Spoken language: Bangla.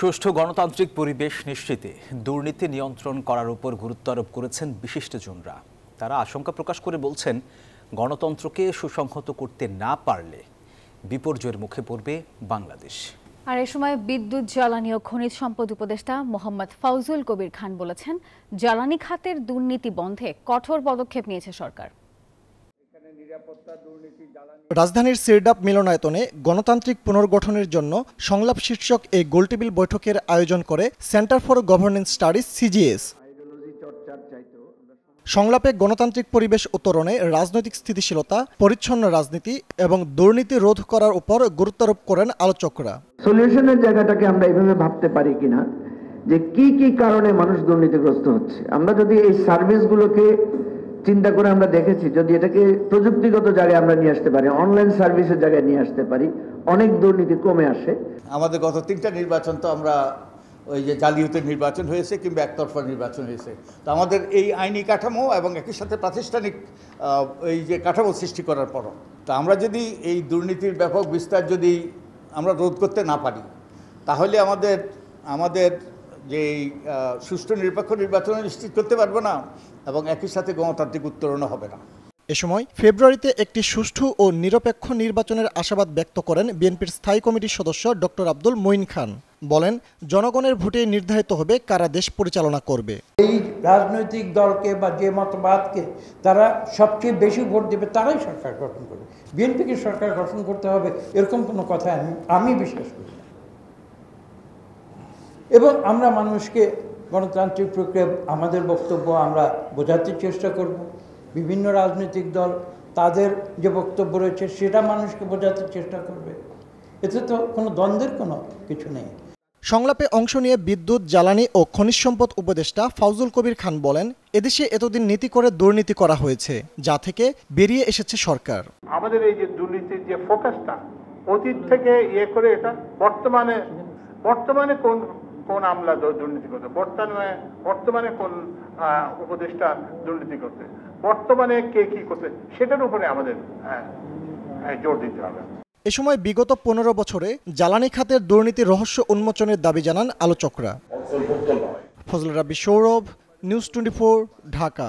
সুষ্ঠু গণতান্ত্রিক পরিবেশ নিশ্চিতে দুর্নীতি নিয়ন্ত্রণ করার উপর গুরুত্ব আরোপ করেছেন বিশিষ্টজনরা। তারা আশঙ্কা প্রকাশ করে বলছেন, গণতন্ত্রকে সুসংহত করতে না পারলে বিপর্যয়ের মুখে পড়বে বাংলাদেশ। আর এ সময় বিদ্যুৎ, জ্বালানি ও খনিজ সম্পদ উপদেষ্টা মোহাম্মদ ফাউজুল কবির খান বলেছেন, জ্বালানি খাতের দুর্নীতি বন্ধে কঠোর পদক্ষেপ নিয়েছে সরকার। রাজধানীর সিরডাপ মিলনায়তনে গণতান্ত্রিক পুনর্গঠনের জন্য সংলাপ শীর্ষক এই গোলটেবিল বৈঠকের আয়োজন করে centre for governance studies CGS. সংলাপে গণতান্ত্রিক পরিবেশ উত্তরণে রাজনৈতিক স্থিতিশীলতা, পরিচ্ছন্ন রাজনীতি এবং দুর্নীতি রোধ করার উপর গুরুত্বারোপ করেন আলোচকরা। সলিউশনের জায়গাটাকে আমরা এইভাবে ভাবতে পারি কিনা যে কি কি কারণে মানুষ দুর্নীতিগ্রস্ত হচ্ছে। আমরা যদি এই সার্ভিসগুলোকে চিন্তা করে আমরা দেখেছি, যদি এটাকে প্রযুক্তিগত জায়গায় আমরা নিয়ে আসতে পারি, অনলাইন সার্ভিসের জায়গায় নিয়ে আসতে পারি, অনেক দুর্নীতি কমে আসে। আমাদের গত 3টা নির্বাচন তো আমরা ওই যে জালিয়াতির নির্বাচন হয়েছে কিংবা একতরফা নির্বাচন হয়েছে। তো আমাদের এই আইনি কাঠামো এবং একই সাথে প্রাতিষ্ঠানিক এই যে কাঠামো সৃষ্টি করার পরও তা আমরা যদি এই দুর্নীতির ব্যাপক বিস্তার যদি আমরা রোধ করতে না পারি, তাহলে আমাদের যে সুষ্ঠু নিরপেক্ষ নির্বাচন নিশ্চিত করতে পারবো না এবং একই সাথে গণতান্ত্রিক উত্তরণও হবে না। এ সময় ফেব্রুয়ারিতে একটি সুষ্ঠু ও নিরপেক্ষ নির্বাচনের আশাবাদ ব্যক্ত করেন বিএনপির স্থায়ী কমিটির সদস্য ডক্টর আব্দুল মঈন খান। বলেন, জনগণের ভোটে নির্ধারিত হবে কারা দেশ পরিচালনা করবে। এই রাজনৈতিক দলকে বা যে মতবাদকে তারা সবচেয়ে বেশি ভোট দেবে তারাই সরকার গঠন করবে। বিএনপিকে সরকার গঠন করতে হবে এরকম কোনো কথা আমি বিশ্বাস করি না। এবং আমরা মানুষকে গণতান্ত্রিক প্রক্রিয়া আমাদের বক্তব্য আমরা বোঝাতে চেষ্টা করব। বিভিন্ন রাজনৈতিক দল তাদের যে বক্তব্য রয়েছে সেটা মানুষকে বোঝাতে চেষ্টা করবে। এতে তো কোনো দ্বন্দ্বের কোনো কিছু নেই। সংলাপে অংশ নিয়ে বিদ্যুৎ, জ্বালানি ও খনিজ সম্পদ উপদেষ্টা ফাউজুল কবির খান বলেন, এদেশে এতদিন নীতি করে দুর্নীতি করা হয়েছে, যা থেকে বেরিয়ে এসেছে সরকার। আমাদের এই যে দুর্নীতির যে ফোকাসটা অতীত থেকে করে এটা বর্তমানে কোন আমলা দুর্নীতি করতে, বর্তমানে কোন উপদেষ্টা দুর্নীতি করতে, বর্তমানে কে কি করতে, সেটার উপরে আমাদের জোর দিতে হবে। এ সময় বিগত 15 বছরে জ্বালানি খাতের দুর্নীতির রহস্য উন্মোচনের দাবি জানান আলোচকরা। ফজলুর রাব্বী, সৌরভ, নিউজ 24, ঢাকা।